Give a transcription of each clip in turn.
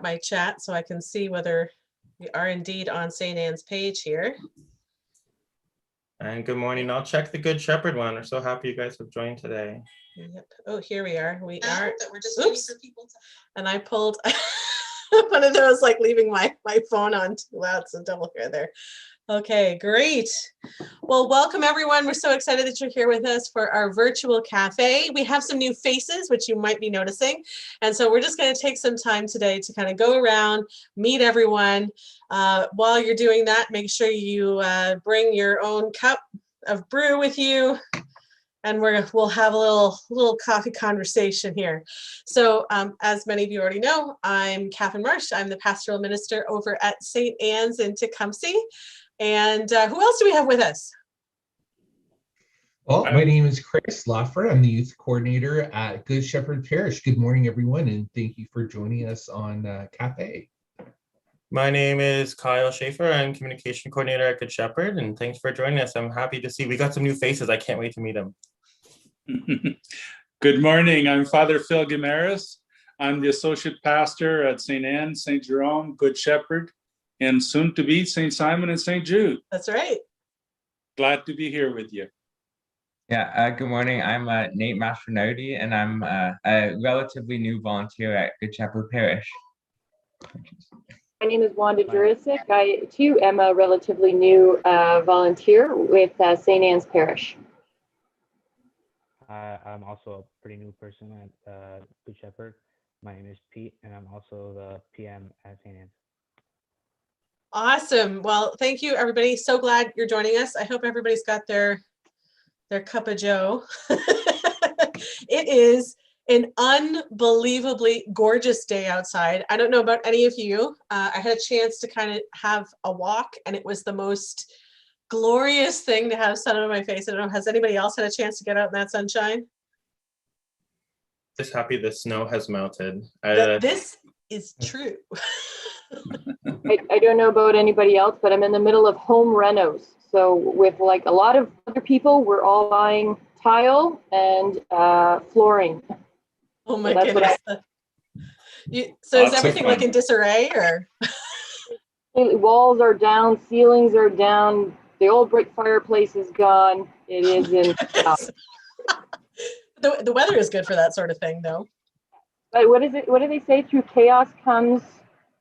my chat so I can see whether we are indeed on St. Anne's page here. And good morning. I'll check the Good Shepherd one. We're so happy you guys have joined today. Yep. Oh, here we are. We are. We're just Oops. for people to... And I pulled one of those, like leaving my phone on too loud, so double here there. Okay, great. Well, welcome everyone. We're so excited that you're here with us for our virtual cafe. We have some new faces, which you might be noticing. And so we're just going to take some time today to kind of go around, meet everyone. While you're doing that, make sure you bring your own cup of brew with you. And we'll have a little coffee conversation here. So as many of you already know, I'm Catherine Marsh. I'm the pastoral minister over at St. Anne's in Tecumseh. And who else do we have with us? Well, my name is Chris Laffer. I'm the youth coordinator at Good Shepherd Parish. Good morning, everyone, and thank you for joining us on Café. My name is Kyle Schaefer. I'm communication coordinator at Good Shepherd, and thanks for joining us. I'm happy to see we got some new faces. I can't wait to meet them. Good morning. I'm Father Phil Guimaras. I'm the associate pastor at St. Anne, St. Jerome, Good Shepherd, and soon to be St. Simon and St. Jude. That's right. Glad to be here with you. Yeah, good morning. I'm Nate Mastronodi, and I'm a relatively new volunteer at Good Shepherd Parish. My name is Wanda Jurisic. I, too, am a relatively new volunteer with St. Anne's Parish. I'm also a pretty new person at Good Shepherd. My name is Pete, and I'm also the PM at St. Anne's. Awesome. Well, thank you, everybody. So glad you're joining us. I hope everybody's got their cup of joe. It is an unbelievably gorgeous day outside. I don't know about any of you. I had a chance to kind of have a walk, and it was the most glorious thing to have sun on my face. I don't know, has anybody else had a chance to get out in that sunshine? Just happy the snow has melted. This is true. I don't know about anybody else, but I'm in the middle of home renos. So with like a lot of other people, we're all buying tile and flooring. Oh my goodness. So is everything like in disarray, or? Walls are down, ceilings are down, the old brick fireplace is gone. It is in The weather is good for that sort of thing, though. But what is it? What do they say? Through chaos comes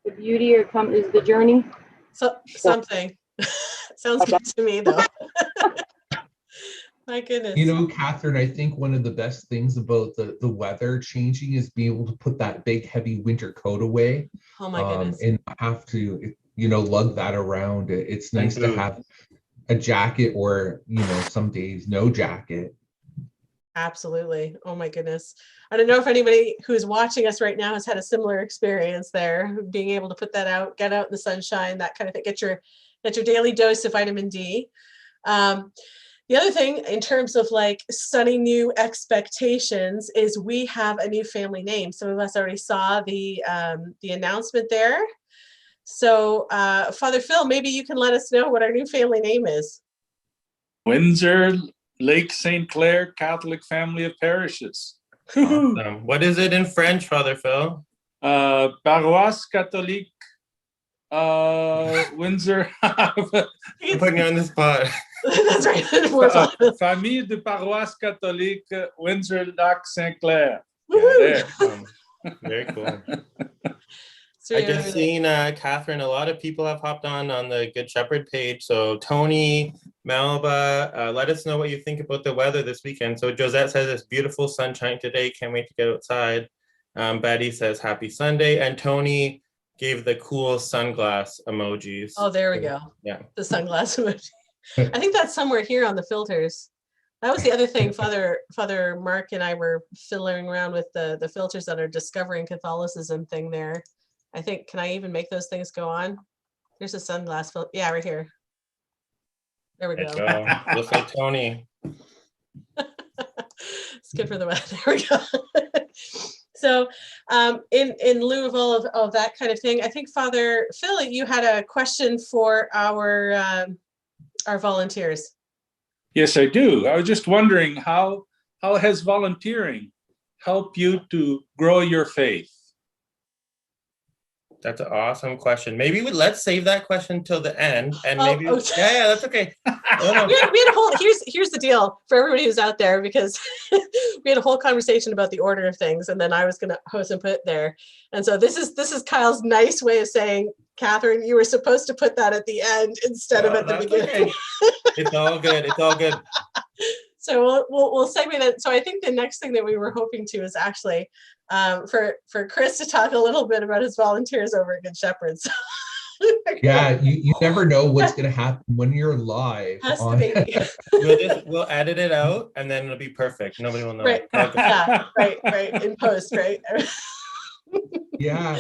the beauty, or is the journey? So something. Sounds good to me, though. My goodness. You know, Catherine, I think one of the best things about the weather changing is being able to put that big, heavy winter coat away. Oh my goodness. And have to, lug that around. It's nice to have a jacket, or, some days no jacket. Absolutely. Oh my goodness. I don't know if anybody who's watching us right now has had a similar experience there, being able to put that out, get out in the sunshine, that kind of thing, get your daily dose of vitamin D. The other thing in terms of like sunny new expectations is we have a new family name. Some of us already saw the announcement there. So Father Phil, maybe you can let us know what our new family name is. Windsor Lake St. Clair Catholic Family of Parishes. Awesome. What is it in French, Father Phil? Paroisse Catholique Windsor. I'm putting you on the spot. That's right. Famille de Paroisse Catholique Windsor Lac St. Clair. Yeah, very cool. I just seen Catherine. A lot of people have hopped on the Good Shepherd page. So Tony, Melba, let us know what you think about the weather this weekend. So Josette says it's beautiful sunshine today. Can't wait to get outside. Betty says happy Sunday, and Tony gave the cool sunglass emojis. Oh, there we go. Yeah, the sunglass emoji. I think that's somewhere here on the filters. That was the other thing. Father Mark and I were fiddling around with the filters that are discovering Catholicism thing there. I think, can I even make those things go on? There's a sunglass filter. Yeah, right here. There we go. Looks like Tony. It's good for the weather. There we go. So in lieu of all of that kind of thing, I think Father Phil, you had a question for our volunteers. Yes, I do. I was just wondering how has volunteering helped you to grow your faith? That's an awesome question. Maybe let's save that question till the end, and maybe yeah, that's okay. No. We had a whole here's the deal for everybody who's out there, because we had a whole conversation about the order of things, and then I was going to host and put there, and so this is Kyle's nice way of saying, Catherine, you were supposed to put that at the end instead of at the beginning. Okay. It's all good. It's all good. So we'll segment it. So I think the next thing that we were hoping to is actually for Chris to talk a little bit about his volunteers over at Good Shepherd. So, yeah, you never know what's going to happen when you're live. We'll edit it out, and then it'll be perfect. Nobody will know. Right. Yeah. Right. In post, right. Yeah.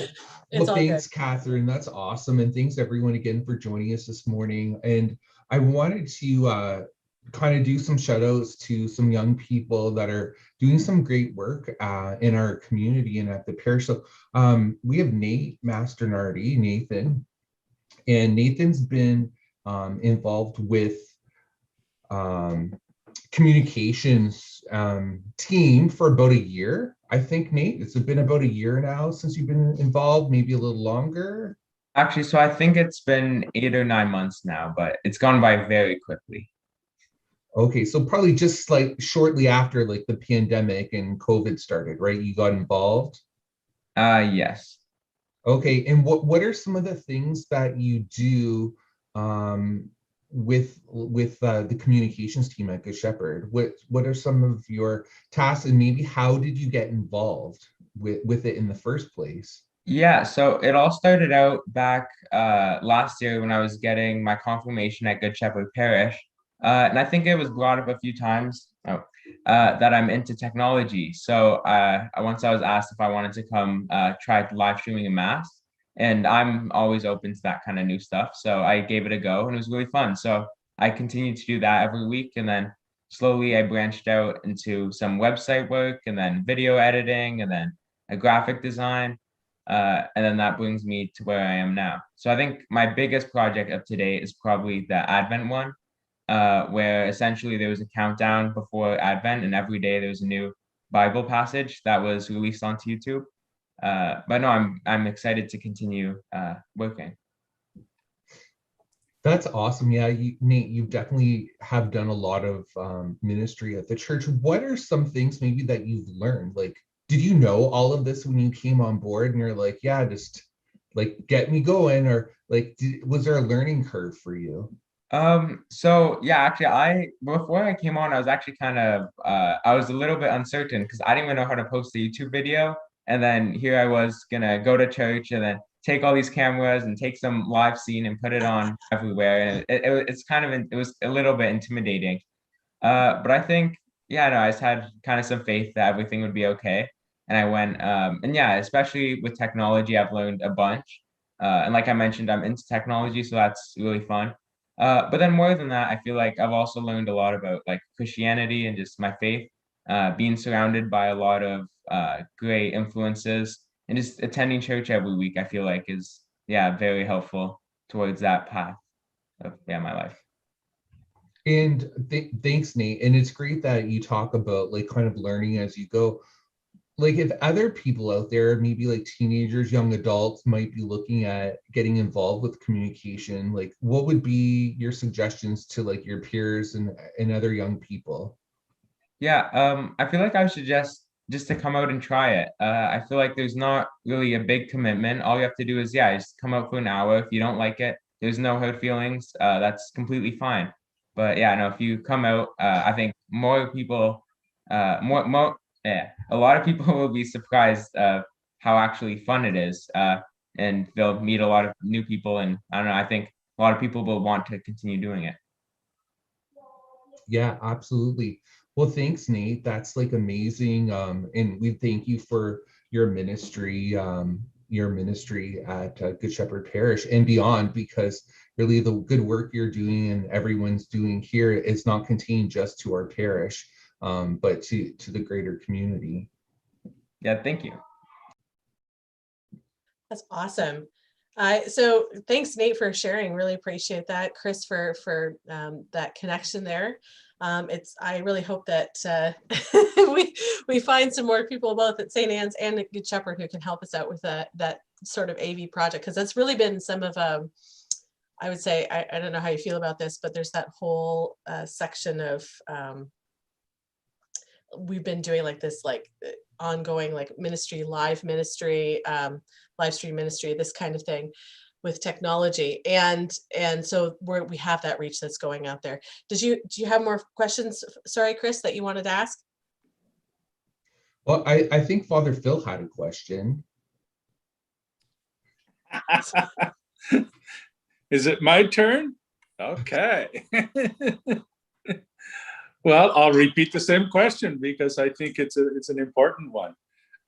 Well, thanks, good. Catherine. That's awesome, and thanks everyone again for joining us this morning. And I wanted to kind of do some shout outs to some young people that are doing some great work in our community and at the parish. So we have Nate Masternardi, Nathan, and Nathan's been involved with communications team for about a year. I think, Nate, it's been about a year now since you've been involved, maybe a little longer. Actually, so I think it's been 8 or 9 months now, but it's gone by very quickly. Okay, so probably just like shortly after like the pandemic and COVID started, right? You got involved? Yes. Okay, and what are some of the things that you do with the communications team at Good Shepherd? What are some of your tasks, and maybe how did you get involved with it in the first place? Yeah, so it all started out back last year when I was getting my confirmation at Good Shepherd Parish. And I think it was brought up a few times that I'm into technology. So once I was asked if I wanted to come try live streaming a mass, and I'm always open to that kind of new stuff. So I gave it a go, and it was really fun. So I continued to do that every week, and then slowly I branched out into some website work, and then video editing, and then a graphic design. And then that brings me to where I am now. So I think my biggest project up to date is probably the Advent one. Where essentially there was a countdown before Advent, and every day there was a new Bible passage that was released onto YouTube. But no, I'm excited to continue working. That's awesome. Yeah, Nate, you definitely have done a lot of ministry at the church. What are some things maybe that you've learned? Like, did you know all of this when you came on board and you're like, yeah, just like get me going, or like, was there a learning curve for you? So yeah, actually before I came on, I was actually kind of I was a little bit uncertain because I didn't even know how to post a YouTube video. And then here I was gonna go to church and then take all these cameras and take some live scene and put it on everywhere. And it was a little bit intimidating. But I think, yeah, no, I just had kind of some faith that everything would be okay. And I went, and yeah, especially with technology, I've learned a bunch. And like I mentioned, I'm into technology, so that's really fun. But then more than that, I feel like I've also learned a lot about like Christianity and just my faith, being surrounded by a lot of great influences, and just attending church every week, I feel like is, yeah, very helpful towards that path of, yeah, my life. And thanks, Nate. And it's great that you talk about like kind of learning as you go. Like if other people out there, maybe like teenagers, young adults might be looking at getting involved with communication, like what would be your suggestions to like your peers and other young people? Yeah, I feel like I should just to come out and try it. I feel like there's not really a big commitment. All you have to do is, yeah, just come out for an hour. If you don't like it, there's no hard feelings. That's completely fine. But yeah, no, if you come out, I think more people, yeah, a lot of people will be surprised how actually fun it is, and they'll meet a lot of new people. And I don't know, I think a lot of people will want to continue doing it. Yeah, absolutely. Well, thanks, Nate. That's like amazing. And we thank you for your ministry at Good Shepherd Parish and beyond, because really the good work you're doing and everyone's doing here is not contained just to our parish, but to the greater community. Yeah, thank you. That's awesome. So thanks, Nate, for sharing. Really appreciate that. Chris, for that connection there. I really hope that we find some more people both at St. Anne's and at Good Shepherd who can help us out with that sort of AV project, because that's really been some of I would say, I don't know how you feel about this, but there's that whole section of we've been doing like this ongoing like ministry, live stream ministry, this kind of thing with technology, and so we have that reach that's going out there. Do you have more questions, sorry Chris, that you wanted to ask? Well, I think Father Phil had a question. Is it my turn? Okay. Well, I'll repeat the same question because I think it's an important one.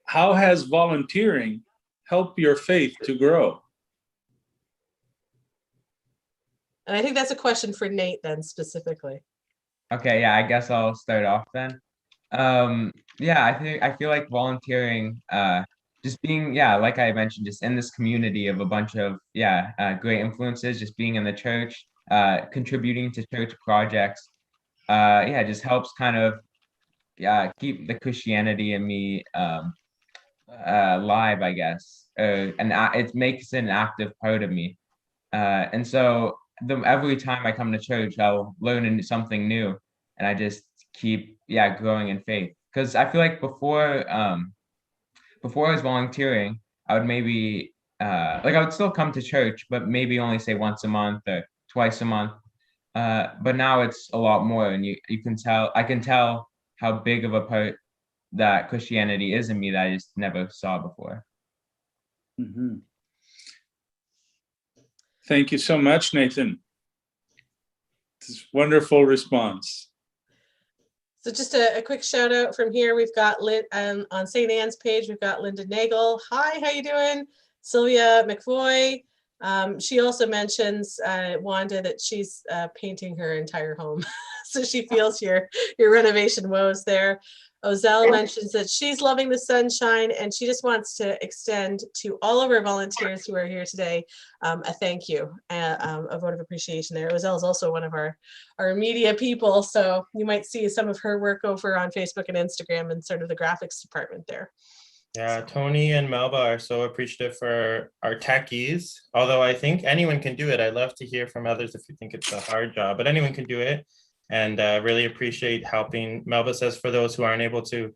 How has volunteering helped your faith to grow? And I think that's a question for Nate then specifically. Okay, yeah, I guess I'll start off then. Yeah, I feel like volunteering, just being, yeah, like I mentioned, just in this community of a bunch of, great influences, just being in the church, contributing to church projects, just helps kind of, keep the Christianity in me, alive, I guess, and it makes it an active part of me. And so every time I come to church, I'll learn something new, and I just keep, growing in faith. Because I feel like before I was volunteering, I would maybe I would still come to church, but maybe only say once a month or twice a month. But now it's a lot more, and I can tell how big of a part that Christianity is in me that I just never saw before. Mm-hmm. Thank you so much, Nathan. This is a wonderful response. So just a quick shout out from here. We've got on St. Anne's page, we've got Linda Nagel. Hi, how you doing? Sylvia McVoy. She also mentions, Wanda, that she's painting her entire home. So she feels your renovation woes there. Ozell mentions that she's loving the sunshine, and she just wants to extend to all of our volunteers who are here today a thank you, a vote of appreciation there. Ozell is also one of our media people, so you might see some of her work over on Facebook and Instagram and sort of the graphics department there. Yeah, Tony and Melba are so appreciative for our techies, although I think anyone can do it. I'd love to hear from others if you think it's a hard job, but anyone can do it. And really appreciate helping. Melba says for those who aren't able to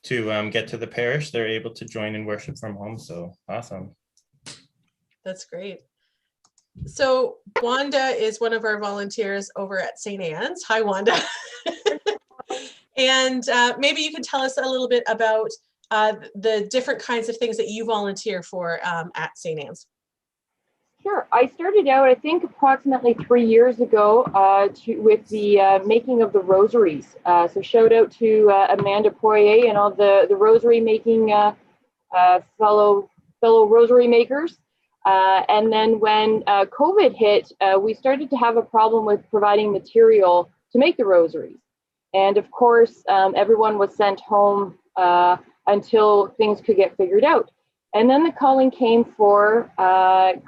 get to the parish, they're able to join and worship from home. So awesome. That's great. So Wanda is one of our volunteers over at St. Anne's. Hi, Wanda. And maybe you can tell us a little bit about the different kinds of things that you volunteer for at St. Anne's. Sure. I started out, I think, approximately 3 years ago with the making of the rosaries. So shout out to Amanda Poirier and all the rosary making fellow rosary makers. And then when COVID hit, we started to have a problem with providing material to make the rosaries. And of course, everyone was sent home until things could get figured out. And then the calling came for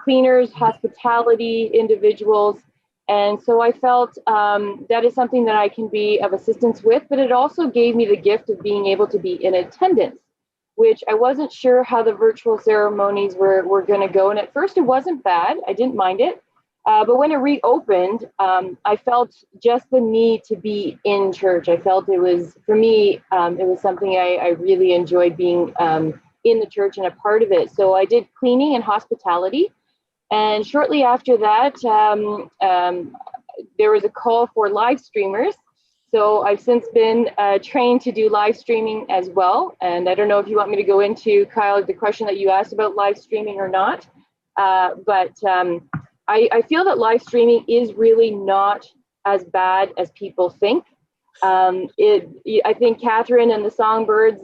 cleaners, hospitality individuals. And so I felt that is something that I can be of assistance with, but it also gave me the gift of being able to be in attendance, which I wasn't sure how the virtual ceremonies were going to go. And at first it wasn't bad. I didn't mind it. But when it reopened, I felt just the need to be in church. I felt it was, for me, it was something I really enjoyed being in the church and a part of it. So I did cleaning and hospitality. And shortly after that, there was a call for live streamers. So I've since been trained to do live streaming as well. And I don't know if you want me to go into, Kyle, the question that you asked about live streaming or not. But I feel that live streaming is really not as bad as people think. I think Catherine and the Songbirds,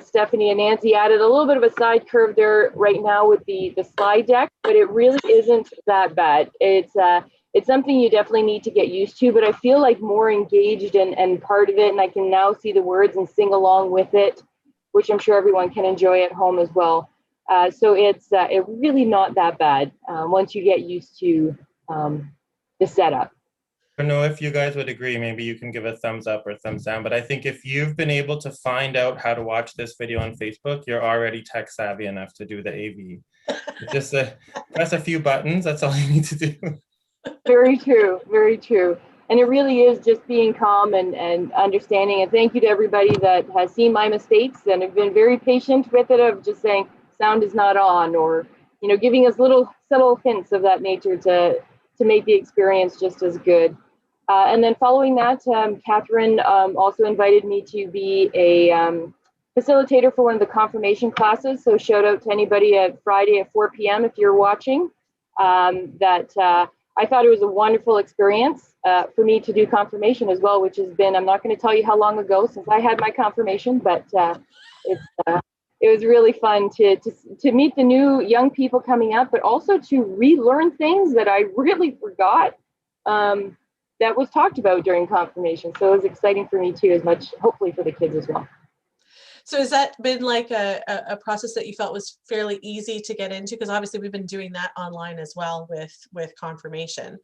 Stephanie and Nancy added a little bit of a side curve there right now with the slide deck, but it really isn't that bad. It's something you definitely need to get used to, but I feel like more engaged and part of it, and I can now see the words and sing along with it, which I'm sure everyone can enjoy at home as well. So it's really not that bad once you get used to the setup. I don't know if you guys would agree, maybe you can give a thumbs up or thumbs down, but I think if you've been able to find out how to watch this video on Facebook, you're already tech savvy enough to do the AV. Just press a few buttons, that's all you need to do. Very true, very true. And it really is just being calm and understanding. And thank you to everybody that has seen my mistakes and have been very patient with it, of just saying sound is not on, or, you know, giving us little subtle hints of that nature to make the experience just as good. And then following that, Catherine also invited me to be a facilitator for one of the confirmation classes. So shout out to anybody at Friday at 4 p.m. if you're watching. I thought it was a wonderful experience for me to do confirmation as well, which has been, I'm not going to tell you how long ago since I had my confirmation, but it was really fun to meet the new young people coming up, but also to relearn things that I really forgot that was talked about during confirmation. So it was exciting for me too, as much, hopefully for the kids as well. So has that been like a process that you felt was fairly easy to get into? Because obviously we've been doing that online as well with confirmation.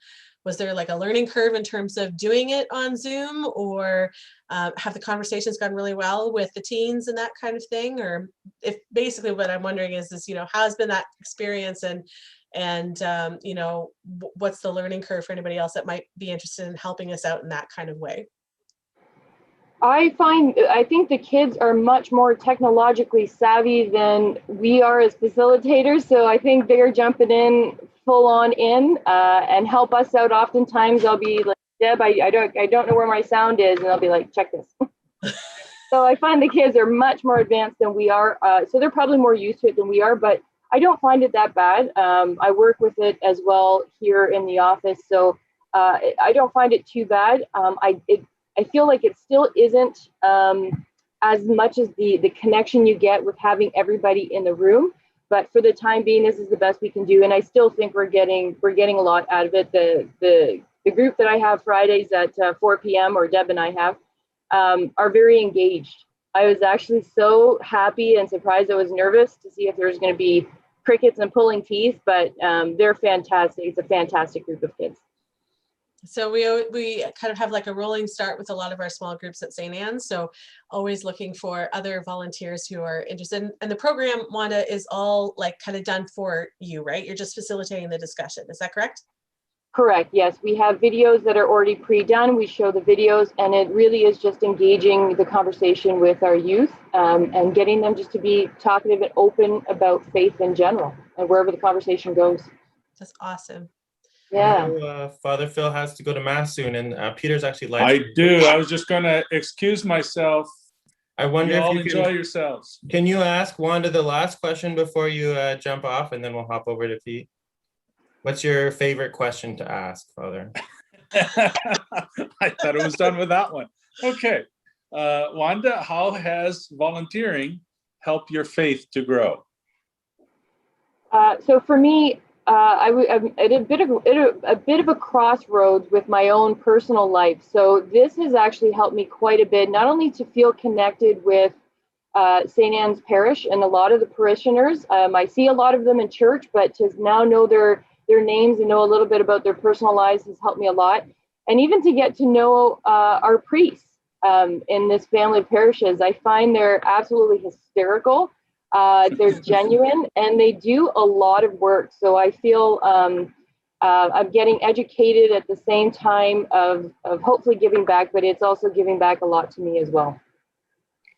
Was there like a learning curve in terms of doing it on Zoom, or have the conversations gone really well with the teens and that kind of thing? Or if basically what I'm wondering is, you know, how's been that experience, and you know, what's the learning curve for anybody else that might be interested in helping us out in that kind of way? I think the kids are much more technologically savvy than we are as facilitators. So I think they're jumping in full on and help us out. Oftentimes I'll be like, Deb, I don't know where my sound is. And I'll be like, check this. So I find the kids are much more advanced than we are. So they're probably more used to it than we are, but I don't find it that bad. I work with it as well here in the office. So I don't find it too bad. I feel like it still isn't as much as the connection you get with having everybody in the room. But for the time being, this is the best we can do. And I still think we're getting a lot out of it. The group that I have Fridays at 4 p.m. or Deb and I have are very engaged. I was actually so happy and surprised. I was nervous to see if there was going to be crickets and pulling teeth, but they're fantastic. It's a fantastic group of kids. So we kind of have like a rolling start with a lot of our small groups at St. Anne's. So always looking for other volunteers who are interested. And the program, Wanda, is all like kind of done for you, right? You're just facilitating the discussion. Is that correct? Correct. Yes, we have videos that are already pre-done. We show the videos, and it really is just engaging the conversation with our youth and getting them just to be talkative and open about faith in general and wherever the conversation goes. That's awesome. Yeah. Father Phil has to go to mass soon, and Peter's actually live. I do. I was just going to excuse myself. I wonder if you enjoy yourselves. Can you ask Wanda the last question before you jump off, and then we'll hop over to Pete? What's your favorite question to ask, Father? I thought it was done with that one. Okay. Wanda, how has volunteering helped your faith to grow? So for me, I'm at a bit of a crossroads with my own personal life. So this has actually helped me quite a bit, not only to feel connected with St. Anne's Parish and a lot of the parishioners. I see a lot of them in church, but to now know their names and know a little bit about their personal lives has helped me a lot. And even to get to know our priests in this family of parishes, I find they're absolutely hysterical. They're genuine, and they do a lot of work. So I feel I'm getting educated at the same time of hopefully giving back, but it's also giving back a lot to me as well.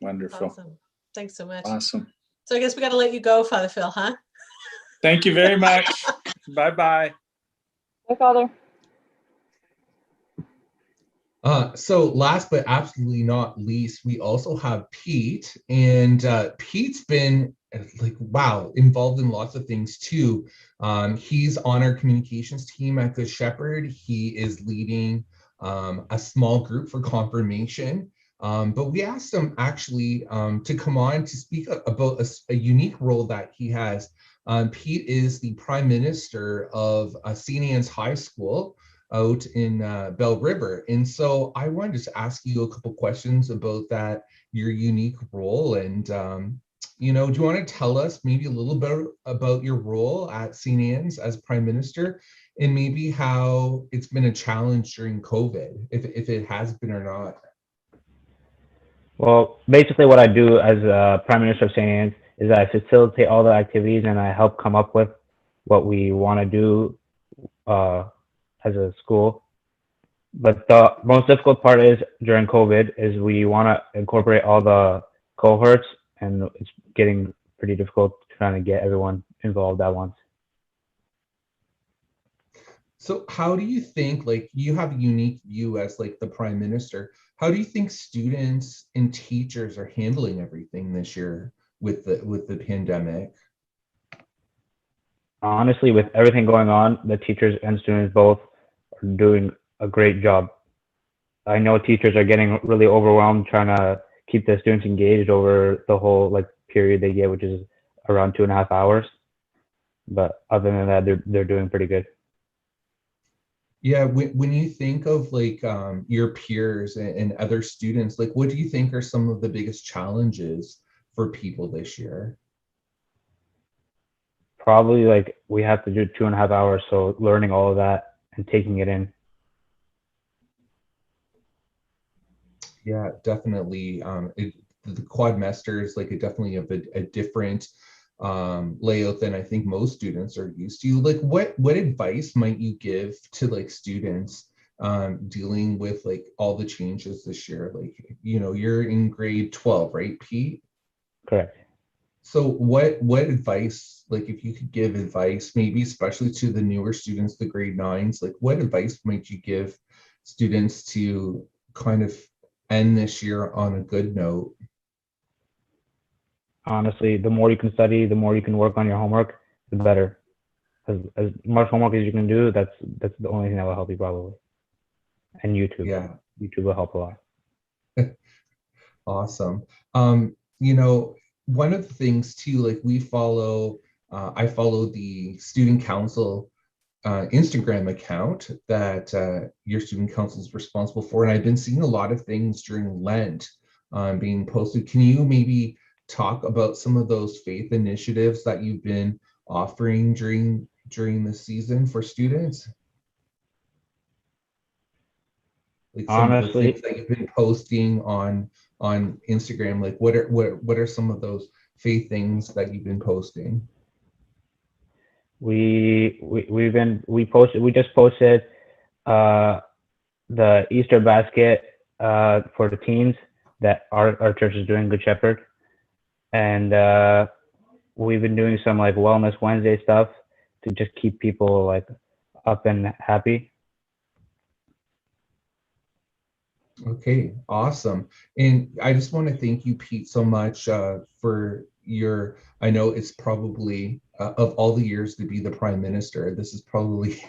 Wonderful. Awesome. Thanks so much. Awesome. So I guess we got to let you go, Father Phil, huh? Thank you very much. Bye-bye. Bye, Father. So last but absolutely not least, we also have Pete, and Pete's been involved in lots of things too. He's on our communications team at Good Shepherd. He is leading a small group for confirmation. But we asked him actually to come on to speak about a unique role that he has. Pete is the Prime Minister of St. Anne's High School out in Bell River. And so I wanted to ask you a couple questions about that, your unique role, and You know, do you want to tell us maybe a little bit about your role at St. Anne's as Prime Minister, and maybe how it's been a challenge during COVID, if it has been or not? Well, basically, what I do as Prime Minister of St. Anne's is I facilitate all the activities and I help come up with what we want to do as a school. But the most difficult part is during COVID is we want to incorporate all the cohorts, and it's getting pretty difficult trying to get everyone involved at once. So how do you think, like, you have a unique view as like the Prime Minister, how do you think students and teachers are handling everything this year with the pandemic? Honestly, with everything going on, the teachers and students both are doing a great job. I know teachers are getting really overwhelmed trying to keep the students engaged over the whole like period they get, which is around 2.5 hours. But other than that, they're doing pretty good. Yeah, when you think of like your peers and other students, like what do you think are some of the biggest challenges for people this year? Probably like we have to do 2.5 hours, so learning all of that and taking it in. Yeah, definitely. The quadmester is like definitely a different layout than I think most students are used to. Like what advice might you give to like students dealing with like all the changes this year? Like, you know, you're in grade 12, right, Pete? Correct. So what advice, like if you could give advice, maybe especially to the newer students, the grade 9s, like what advice might you give students to kind of end this year on a good note? Honestly, the more you can study, the more you can work on your homework, the better. As much homework as you can do, that's the only thing that will help you probably. And YouTube. Yeah. YouTube will help a lot. Awesome. You know, one of the things too, like we follow, I follow the student council Instagram account that your student council is responsible for, and I've been seeing a lot of things during Lent being posted. Can you maybe talk about some of those faith initiatives that you've been offering during the season for students? Like some of the things that you've been posting on Instagram, like what are some of those faith things that you've been posting? We just posted the Easter basket for the teens that our church is doing, Good Shepherd, and we've been doing some like Wellness Wednesday stuff to just keep people like up and happy. Okay, awesome. And I just want to thank you, Pete, so much for your, I know it's probably of all the years to be the Prime Minister, this is probably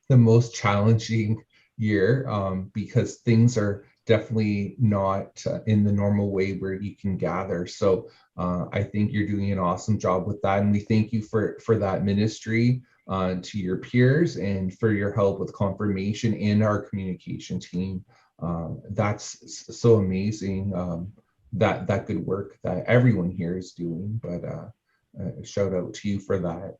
the most challenging year because things are definitely not in the normal way where you can gather. So I think you're doing an awesome job with that. And we thank you for that ministry to your peers and for your help with confirmation and our communication team. That's so amazing, that good work that everyone here is doing, but shout out to you for that.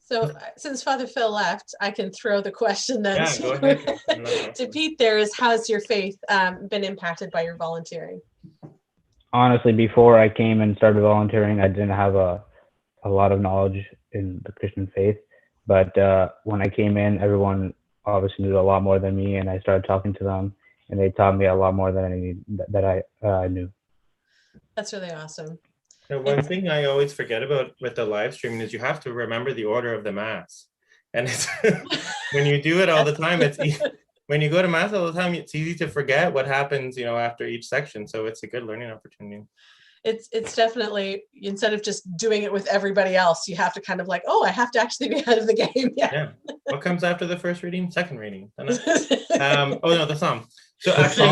So since Father Phil left, I can throw the question then go ahead. to Pete there is, how's your faith been impacted by your volunteering? Honestly, before I came and started volunteering, I didn't have a lot of knowledge in the Christian faith, but when I came in, everyone obviously knew a lot more than me, and I started talking to them, and they taught me a lot more than I knew. That's really awesome. The one thing I always forget about with the live streaming is you have to remember the order of the mass, and it's when you do it all the time, when you go to mass all the time, it's easy to forget what happens, you know, after each section. So it's a good learning opportunity. It's definitely, instead of just doing it with everybody else, you have to kind of like, oh, I have to actually be ahead of the game. Yeah. What comes after the first reading? Second reading. Oh no, the psalm. So actually,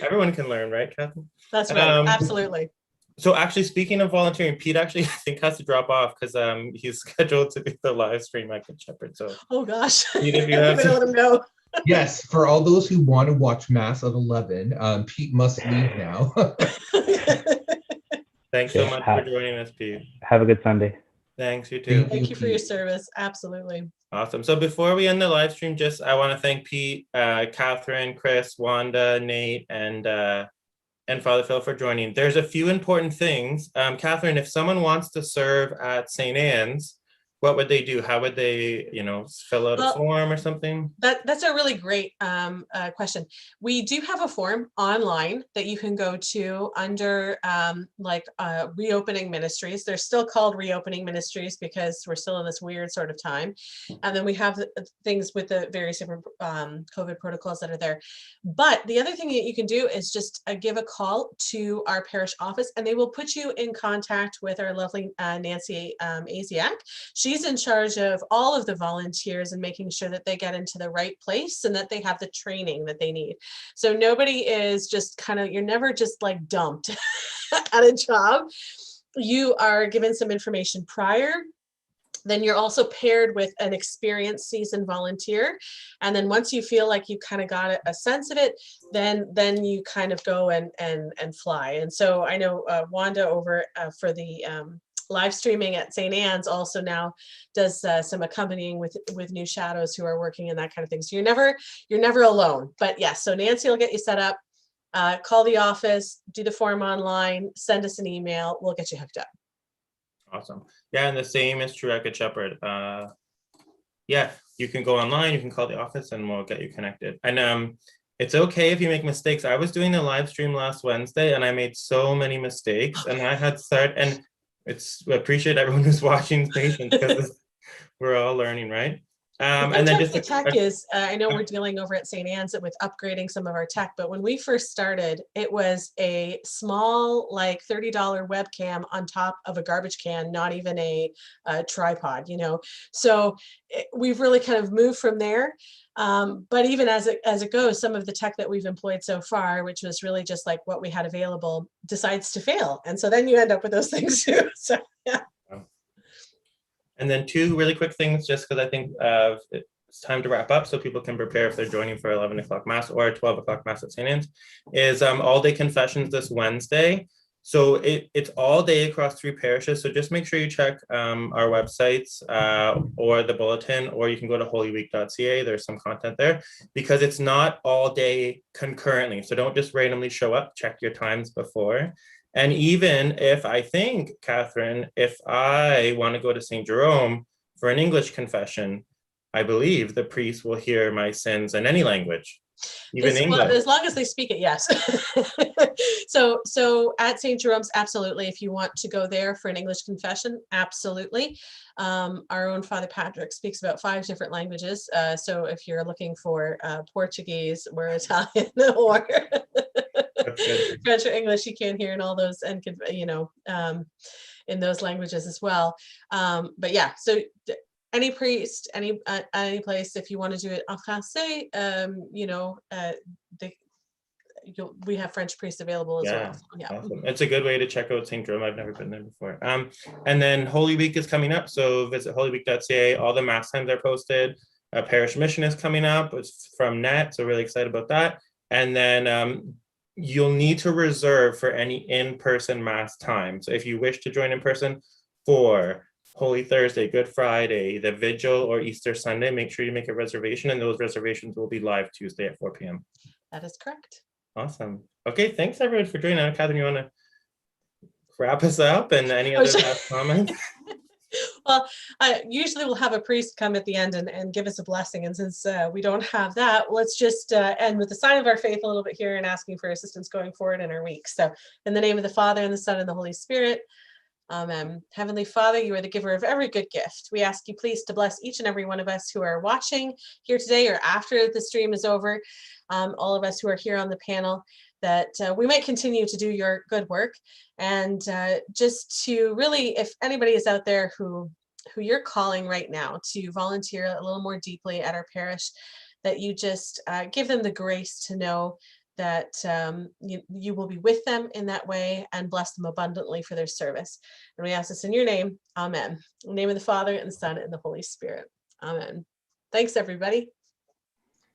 everyone can learn, right, Catherine? That's right. Absolutely. So actually, speaking of volunteering, Pete actually I think has to drop off because he's scheduled to do the live stream at Good Shepherd. So oh gosh, Pete, if you have to, let him know. Yes, for all those who want to watch Mass at 11, Pete must leave now. Thanks so much for joining us, Pete. Have a good Sunday. Thanks, you too. Thank you for your service. Absolutely. Awesome. So before we end the live stream, I want to thank Pete, Catherine, Chris, Wanda, Nate, and Father Phil for joining. There's a few important things. Catherine, if someone wants to serve at St. Anne's, what would they do? How would they, fill out a form or something? That's a really great question. We do have a form online that you can go to under reopening ministries. They're still called reopening ministries because we're still in this weird sort of time. And then we have things with the various different COVID protocols that are there. But the other thing that you can do is just give a call to our parish office, and they will put you in contact with our lovely Nancy Asiak. She's in charge of all of the volunteers and making sure that they get into the right place and that they have the training that they need. So nobody is just you're never just like dumped at a job. You are given some information prior. Then you're also paired with an experienced seasoned volunteer. And then once you feel like you kind of got a sense of it, then you kind of go and fly. And so I know Wanda over for the live streaming at St. Anne's also now does some accompanying with new shadows who are working and that kind of thing. So you're never alone. But yes, so Nancy will get you set up, call the office, do the form online, send us an email, we'll get you hooked up. Awesome. Yeah, and the same is true at Good Shepherd. Yeah, you can go online, you can call the office, and we'll get you connected. And it's okay if you make mistakes. I was doing the live stream last Wednesday, and I made so many mistakes, and I had to start. And appreciate everyone who's watching patience because we're all learning, right? And then just the tech is, I know we're dealing over at St. Anne's with upgrading some of our tech, but when we first started, it was a small, like $30 webcam on top of a garbage can, not even a tripod, So we've really kind of moved from there. But even as it goes, some of the tech that we've employed so far, which was really just like what we had available, decides to fail. And so then you end up with those things too. So, yeah. And then two really quick things, just because I think it's time to wrap up so people can prepare if they're joining for 11 o'clock Mass or 12 o'clock Mass at St. Anne's, is all day confessions this Wednesday. So it's all day across 3 parishes. So just make sure you check our websites or the bulletin, or you can go to holyweek.ca. There's some content there because it's not all day concurrently. So don't just randomly show up, check your times before. And even if I think, Catherine, if I want to go to St. Jerome for an English confession, I believe the priest will hear my sins in any language, even English. Well, as long as they speak it, yes. So at St. Jerome's, absolutely. If you want to go there for an English confession, absolutely. Our own Father Patrick speaks about 5 different languages. So if you're looking for Portuguese or Italian or French or English, you can hear in all those, and in those languages as well. But yeah, so any priest, any place, if you want to do it en français, we have French priests available as well. So, yeah. Awesome. It's a good way to check out St. Jerome. I've never been there before. And then Holy Week is coming up, so visit holyweek.ca. All the Mass times are posted. Parish Mission is coming up. It's from Net, so really excited about that. And then you'll need to reserve for any in-person Mass time. So if you wish to join in person for Holy Thursday, Good Friday, the Vigil, or Easter Sunday, make sure you make a reservation, and those reservations will be live Tuesday at 4 p.m. That is correct. Awesome. Okay, thanks everyone for joining. Catherine, you want to wrap us up and any other last comments? Well, usually we'll have a priest come at the end and give us a blessing. And since we don't have that, let's just end with the sign of our faith a little bit here and asking for assistance going forward in our week. So in the name of the Father, and the Son, and the Holy Spirit, amen. Heavenly Father, you are the giver of every good gift. We ask you please to bless each and every one of us who are watching here today or after the stream is over, all of us who are here on the panel, that we might continue to do your good work, and just to really, if anybody is out there who you're calling right now to volunteer a little more deeply at our parish, that you just give them the grace to know that you will be with them in that way and bless them abundantly for their service. And we ask this in your name, amen. In the name of the Father, and the Son, and the Holy Spirit, amen. Thanks, everybody.